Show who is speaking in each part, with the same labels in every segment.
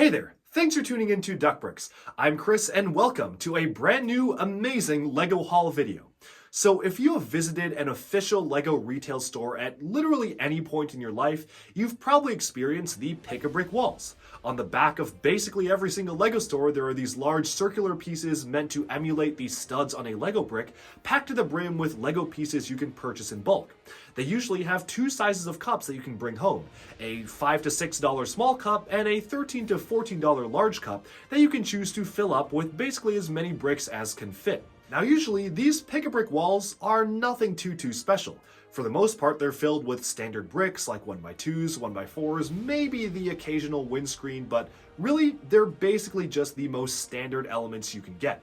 Speaker 1: Hey there! Thanks for tuning in to Duck Bricks. I'm Chris and welcome to a brand new amazing LEGO haul video. So if you have visited an official LEGO retail store at literally any point in your life, you've probably experienced the pick-a-brick walls. On the back of basically every single LEGO store, there are these large circular pieces meant to emulate the studs on a LEGO brick, packed to the brim with LEGO pieces you can purchase in bulk. They usually have two sizes of cups that you can bring home, a $5 to $6 small cup and a $13 to $14 large cup that you can choose to fill up with basically as many bricks as can fit. Now usually these pick-a-brick walls are nothing too special. For the most part they're filled with standard bricks like 1x2s, 1x4s, maybe the occasional windscreen, but really they're basically just the most standard elements you can get.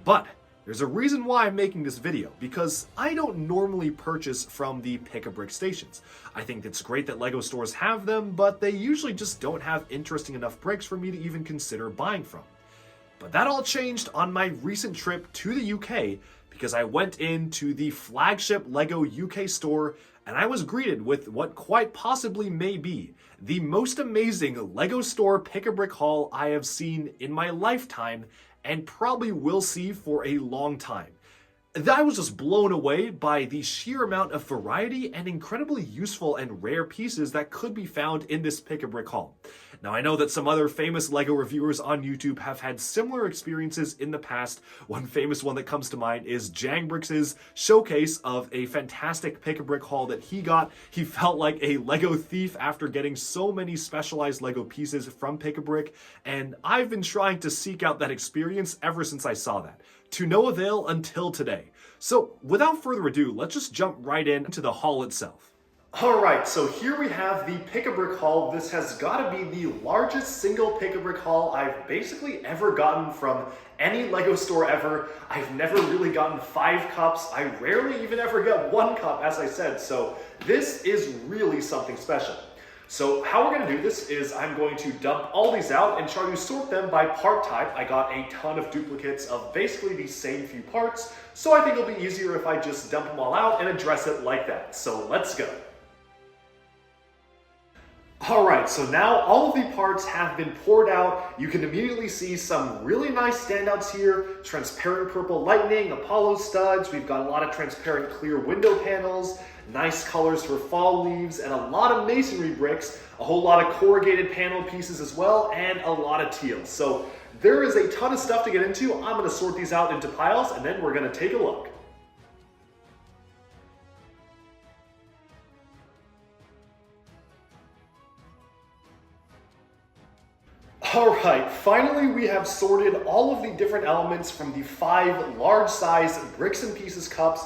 Speaker 1: But there's a reason why I'm making this video, because I don't normally purchase from the pick-a-brick stations. I think it's great that LEGO stores have them, but they usually just don't have interesting enough bricks for me to even consider buying from. But that all changed on my recent trip to the UK because I went into the flagship LEGO UK store and I was greeted with what quite possibly may be the most amazing LEGO store pick-a-brick haul I have seen in my lifetime and probably will see for a long time. I was just blown away by the sheer amount of variety and incredibly useful and rare pieces that could be found in this pick-a-brick haul. Now I know that some other famous LEGO reviewers on YouTube have had similar experiences in the past. One famous one that comes to mind is Bricks' showcase of a fantastic pick-a-brick haul that he got. He felt like a LEGO thief after getting so many specialized LEGO pieces from pick-a-brick, and I've been trying to seek out that experience ever since I saw that. To no avail until today. So without further ado, let's just jump right into the haul itself. Alright, so here we have the pick-a-brick haul. This has got to be the largest single pick-a-brick haul I've basically ever gotten from any LEGO store ever. I've never really gotten 5 cups. I rarely even ever get 1 cup, as I said, so this is really something special. So how we're going to do this is I'm going to dump all these out and try to sort them by part type. I got a ton of duplicates of basically the same few parts, so I think it'll be easier if I just dump them all out and address it like that. So let's go. Alright, so now all of the parts have been poured out. You can immediately see some really nice standouts here. Transparent purple lightning, Apollo studs, we've got a lot of transparent clear window panels, nice colors for fall leaves, and a lot of masonry bricks, a whole lot of corrugated panel pieces as well, and a lot of teal. So there is a ton of stuff to get into. I'm going to sort these out into piles and then we're going to take a look. Alright, finally we have sorted all of the different elements from the 5 large size bricks and pieces cups.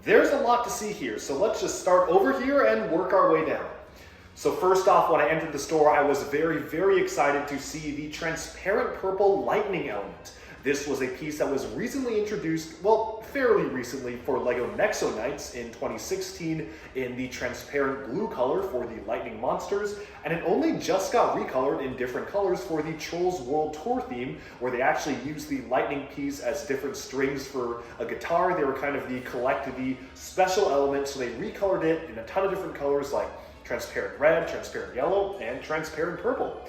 Speaker 1: There's a lot to see here, so let's just start over here and work our way down. So first off, when I entered the store, I was very excited to see the transparent purple lightning element. This was a piece that was recently introduced, well, fairly recently for LEGO Nexo Nights in 2016 in the transparent blue color for the lightning monsters, and it only just got recolored in different colors for the Trolls World Tour theme, where they actually used the lightning piece as different strings for a guitar. They were kind of the collectively special element, so they recolored it in a ton of different colors like transparent red, transparent yellow, and transparent purple.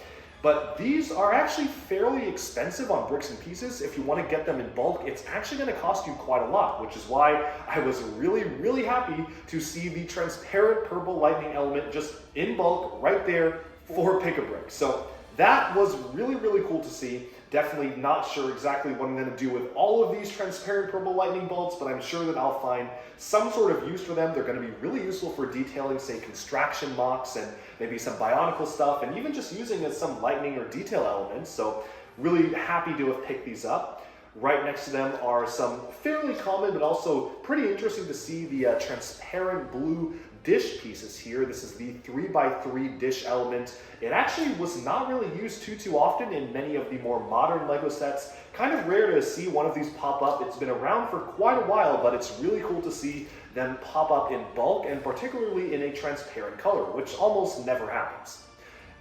Speaker 1: But these are actually fairly expensive on bricks and pieces. If you want to get them in bulk, it's actually going to cost you quite a lot, which is why I was really happy to see the transparent purple lightning element just in bulk right there for pick-a-brick. So that was really cool to see. Definitely not sure exactly what I'm going to do with all of these transparent purple lightning bolts, but I'm sure that I'll find some sort of use for them. They're going to be really useful for detailing, say, construction mocks and maybe some Bionicle stuff, and even just using as some lightning or detail elements. So really happy to have picked these up. Right next to them are some fairly common, but also pretty interesting to see the transparent blue dish pieces here. This is the 3x3 dish element. It actually was not really used too often in many of the more modern LEGO sets. Kind of rare to see one of these pop up. It's been around for quite a while, but it's really cool to see them pop up in bulk, and particularly in a transparent color, which almost never happens.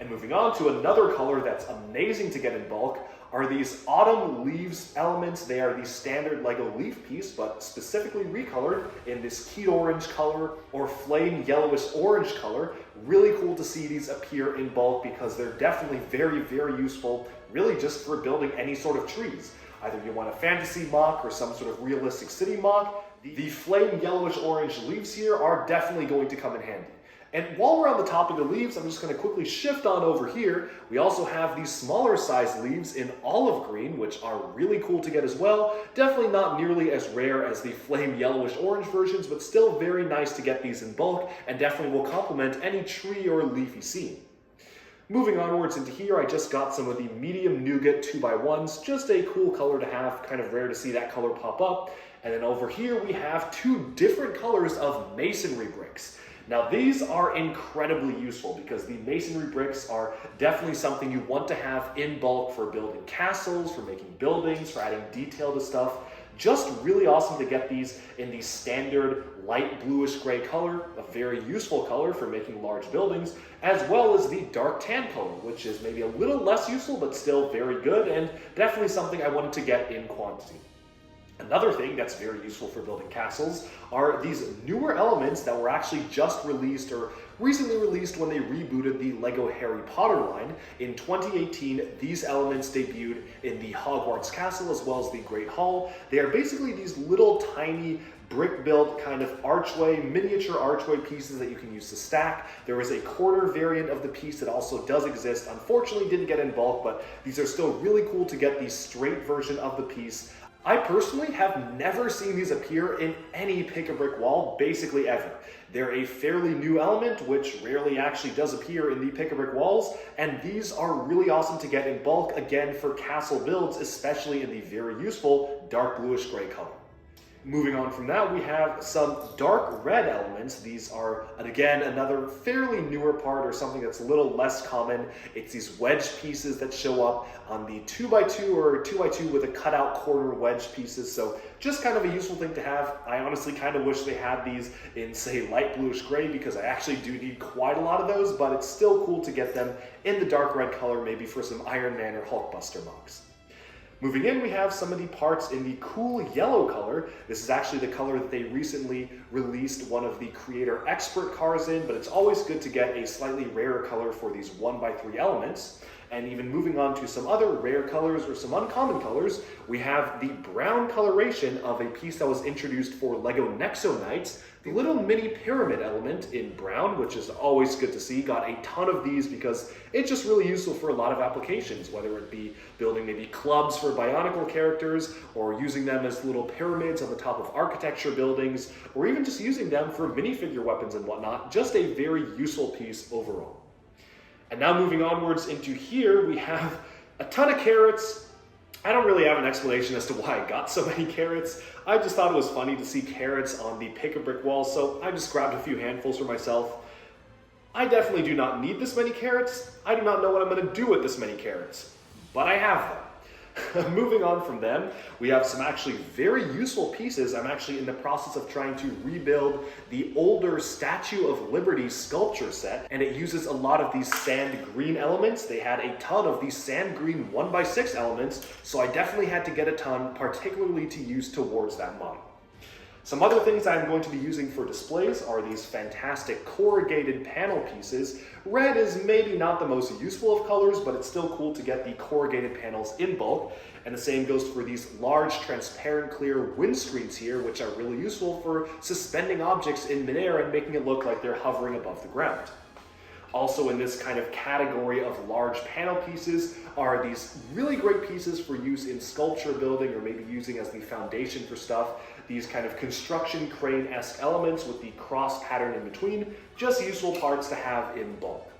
Speaker 1: And moving on to another color that's amazing to get in bulk are these autumn leaves elements. They are the standard LEGO leaf piece, but specifically recolored in this key orange color or flame yellowish orange color. really cool to see these appear in bulk because they're definitely very, very useful, really just for building any sort of trees. Either you want a fantasy mock or some sort of realistic city mock, the flame yellowish orange leaves here are definitely going to come in handy. And while we're on the topic of leaves, I'm just going to quickly shift on over here. We also have these smaller size leaves in olive green, which are really cool to get as well. Definitely not nearly as rare as the flame yellowish orange versions, but still very nice to get these in bulk and definitely will complement any tree or leafy scene. Moving onwards into here, I just got some of the medium nougat 2x1s, just a cool color to have, kind of rare to see that color pop up. And then over here we have two different colors of masonry bricks. Now these are incredibly useful because the masonry bricks are definitely something you want to have in bulk for building castles, for making buildings, for adding detail to stuff. Just really awesome to get these in the standard light bluish gray color, a very useful color for making large buildings, as well as the dark tan color, which is maybe a little less useful but still very good and definitely something I wanted to get in quantity. Another thing that's very useful for building castles are these newer elements that were actually just released or recently released when they rebooted the LEGO Harry Potter line. In 2018, these elements debuted in the Hogwarts Castle as well as the Great Hall. They are basically these little tiny brick-built kind of archway, miniature archway pieces that you can use to stack. There is a quarter variant of the piece that also does exist. Unfortunately, didn't get in bulk, but these are still really cool to get the straight version of the piece. I personally have never seen these appear in any pick-a-brick wall, basically ever. They're a fairly new element, which rarely actually does appear in the pick-a-brick walls, and these are really awesome to get in bulk, again, for castle builds, especially in the very useful dark bluish gray color. Moving on from that, we have some dark red elements. These are, again, another fairly newer part or something that's a little less common. It's these wedge pieces that show up on the 2x2 or 2x2 with a cutout corner wedge pieces. So just kind of a useful thing to have. I honestly kind of wish they had these in, say, light bluish gray because I actually do need quite a lot of those, but it's still cool to get them in the dark red color, maybe for some Iron Man or Hulkbuster mocks. Moving in, we have some of the parts in the cool yellow color. This is actually the color that they recently released one of the Creator Expert cars in, but it's always good to get a slightly rarer color for these 1x3 elements. And even moving on to some other rare colors or some uncommon colors, we have the brown coloration of a piece that was introduced for LEGO Nexo Knights, the little mini pyramid element in brown, which is always good to see. Got a ton of these because it's just really useful for a lot of applications, whether it be building maybe clubs for Bionicle characters, or using them as little pyramids on the top of architecture buildings, or even just using them for minifigure weapons and whatnot. Just a very useful piece overall. And now moving onwards into here, we have a ton of carrots. I don't really have an explanation as to why I got so many carrots. I just thought it was funny to see carrots on the pick-a-brick wall, so I just grabbed a few handfuls for myself. I definitely do not need this many carrots. I do not know what I'm going to do with this many carrots, but I have them. Moving on from them, we have some actually very useful pieces. I'm actually in the process of trying to rebuild the older Statue of Liberty sculpture set, and it uses a lot of these sand green elements. They had a ton of these sand green 1x6 elements, so I definitely had to get a ton, particularly to use towards that model. Some other things I'm going to be using for displays are these fantastic corrugated panel pieces. Red is maybe not the most useful of colors, but it's still cool to get the corrugated panels in bulk. And the same goes for these large transparent clear windscreens here, which are really useful for suspending objects in midair and making it look like they're hovering above the ground. Also in this kind of category of large panel pieces are these really great pieces for use in sculpture building or maybe using as the foundation for stuff. These kind of construction crane-esque elements with the cross pattern in between, just useful parts to have in bulk.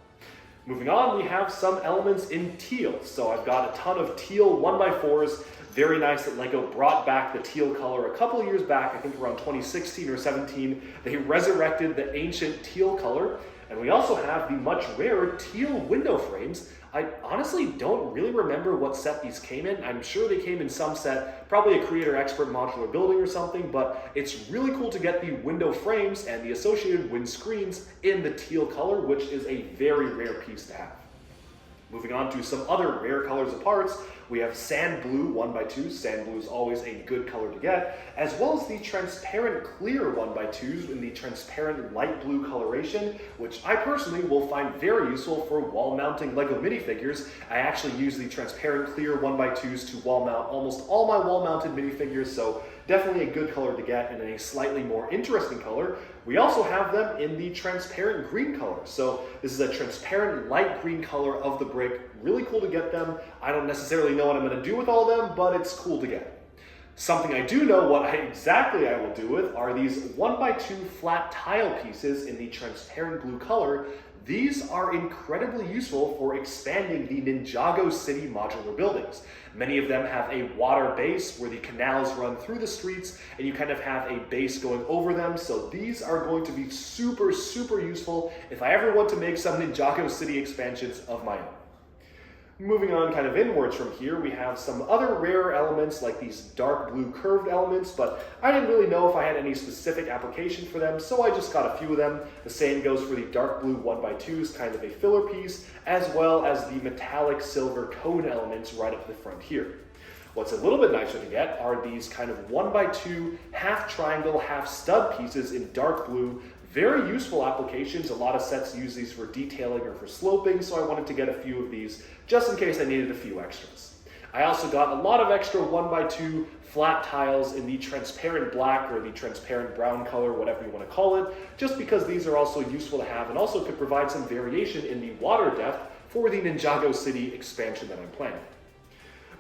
Speaker 1: Moving on, we have some elements in teal. So I've got a ton of teal 1x4s. Very nice that LEGO brought back the teal color a couple of years back, I think around 2016 or 17. They resurrected the ancient teal color. And we also have the much rarer teal window frames. I honestly don't really remember what set these came in. I'm sure they came in some set, probably a Creator Expert modular building or something, but it's really cool to get the window frames and the associated wind screens in the teal color, which is a very rare piece to have. Moving on to some other rare colors of parts, we have sand blue 1x2. Sand blue is always a good color to get, as well as the transparent clear 1x2s in the transparent light blue coloration, which I personally will find very useful for wall mounting Lego minifigures. I actually use the transparent clear 1x2s to wall mount almost all my wall mounted minifigures, so definitely a good color to get, and in a slightly more interesting color, we also have them in the transparent green color. So this is a transparent light green color of the brick. Really cool to get them. I don't necessarily know what I'm going to do with all of them, but it's cool to get. Something I do know what exactly I will do with are these 1x2 flat tile pieces in the transparent blue color. These are incredibly useful for expanding the Ninjago City modular buildings. Many of them have a water base where the canals run through the streets and you kind of have a base going over them. So these are going to be super, super useful if I ever want to make some Ninjago City expansions of my own. Moving on kind of inwards from here, we have some other rare elements like these dark blue curved elements, but I didn't really know if I had any specific application for them, so I just got a few of them. The same goes for the dark blue 1x2s, kind of a filler piece, as well as the metallic silver cone elements right up the front here. What's a little bit nicer to get are these kind of 1x2 half triangle, half stud pieces in dark blue. Very useful applications. A lot of sets use these for detailing or for sloping, so I wanted to get a few of these just in case I needed a few extras. I also got a lot of extra 1x2 flat tiles in the transparent black or the transparent brown color, whatever you want to call it, just because these are also useful to have and also could provide some variation in the water depth for the Ninjago City expansion that I'm planning.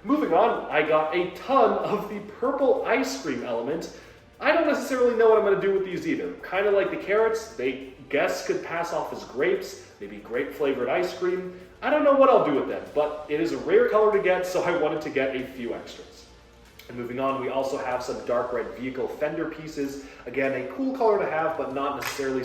Speaker 1: Moving on, I got a ton of the purple ice cream element. I don't necessarily know what I'm going to do with these either. Kind of like the carrots, they guess could pass off as grapes, maybe grape flavored ice cream. I don't know what I'll do with them, but it is a rare color to get, so I wanted to get a few extras. And moving on, we also have some dark red vehicle fender pieces. Again, a cool color to have, but not necessarily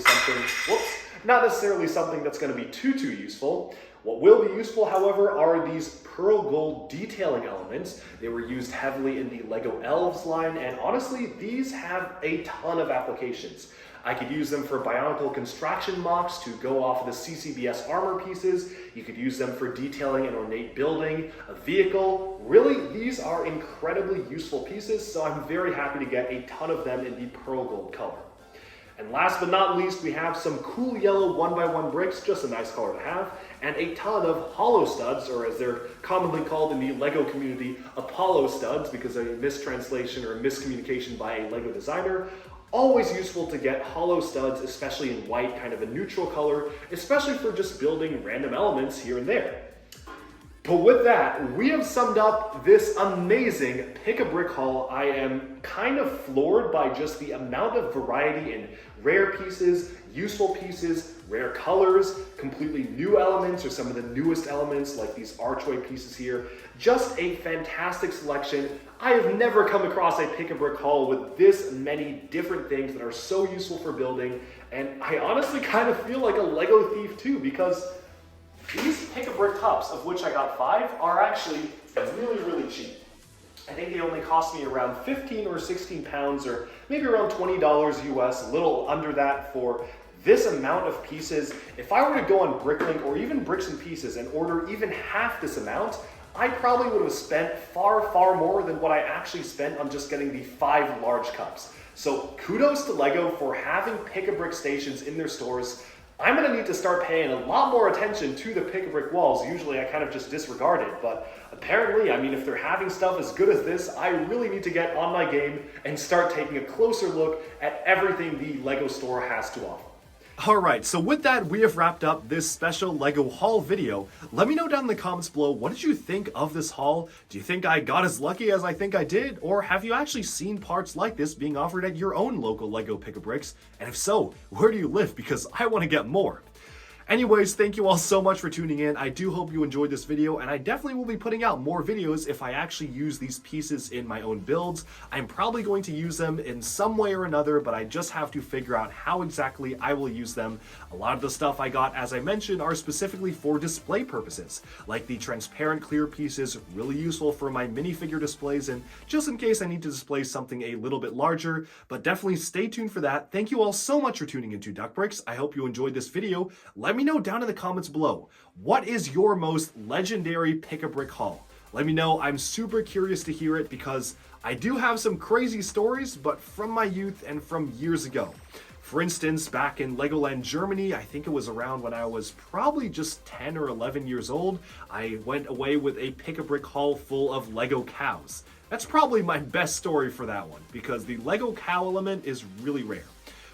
Speaker 1: something that's going to be too useful. What will be useful, however, are these pearl gold detailing elements. They were used heavily in the Lego Elves line, and honestly, these have a ton of applications. I could use them for Bionicle construction mocks to go off of the CCBS armor pieces. You could use them for detailing an ornate building, a vehicle. Really, these are incredibly useful pieces, so I'm very happy to get a ton of them in the pearl gold color. And last but not least, we have some cool yellow 1x1 bricks, just a nice color to have, and a ton of hollow studs, or as they're commonly called in the Lego community, Apollo studs, because of a mistranslation or a miscommunication by a Lego designer. Always useful to get hollow studs, especially in white, kind of a neutral color, especially for just building random elements here and there. But with that, we have summed up this amazing Pick-a-Brick haul. I am kind of floored by just the amount of variety in rare pieces, useful pieces, rare colors, completely new elements or some of the newest elements like these archway pieces here. Just a fantastic selection. I have never come across a Pick-a-Brick haul with this many different things that are so useful for building, and I honestly kind of feel like a Lego thief too, because these Pick-a-Brick cups, of which I got 5, are actually really cheap. I think they only cost me around 15 or 16 pounds, or maybe around $20 US, a little under that for this amount of pieces. If I were to go on Bricklink or even Bricks and Pieces and order even half this amount, I probably would have spent far more than what I actually spent on just getting the 5 large cups. So kudos to Lego for having Pick-a-Brick stations in their stores. I'm going to need to start paying a lot more attention to the Pick-a-Brick walls. Usually I kind of just disregard it, but apparently, I mean, if they're having stuff as good as this, I really need to get on my game and start taking a closer look at everything the Lego store has to offer. Alright, so with that, we have wrapped up this special Lego haul video. Let me know down in the comments below, what did you think of this haul? Do you think I got as lucky as I think I did? Or have you actually seen parts like this being offered at your own local Lego Pick-a-Bricks? And if so, where do you live? Because I want to get more. Anyways, thank you all so much for tuning in. I do hope you enjoyed this video, and I definitely will be putting out more videos if I actually use these pieces in my own builds. I'm probably going to use them in some way or another, but I just have to figure out how exactly I will use them. A lot of the stuff I got, as I mentioned, are specifically for display purposes, like the transparent clear pieces, really useful for my minifigure displays, and just in case I need to display something a little bit larger, but definitely stay tuned for that. Thank you all so much for tuning into Duck Bricks. I hope you enjoyed this video. Let me me know down in the comments below. What is your most legendary pick-a-brick haul? Let me know. I'm super curious to hear it because I do have some crazy stories, but from my youth and from years ago. For instance, back in Legoland, Germany, I think it was around when I was probably just 10 or 11 years old, I went away with a pick-a-brick haul full of Lego cows. That's probably my best story for that one, because the Lego cow element is really rare.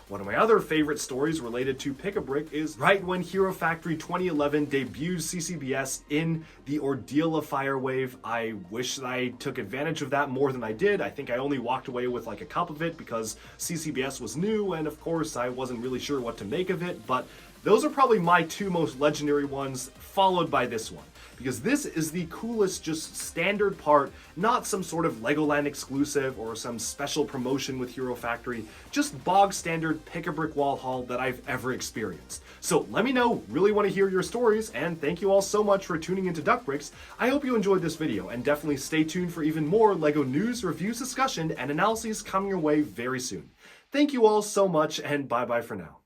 Speaker 1: One of my other favorite stories related to pick-a-brick is right when Hero Factory 2011 debuted CCBS in the ordeal of Firewave. I wish that I took advantage of that more than I did. I think I only walked away with like a cup of it because CCBS was new, and of course I wasn't really sure what to make of it, but those are probably my two most legendary ones, followed by this one. Because this is the coolest, just standard part, not some sort of Legoland exclusive or some special promotion with Hero Factory, just bog standard pick-a-brick wall haul that I've ever experienced. So let me know, really want to hear your stories, and thank you all so much for tuning into Duck Bricks. I hope you enjoyed this video, and definitely stay tuned for even more Lego news, reviews, discussion, and analyses coming your way very soon. Thank you all so much, and bye-bye for now.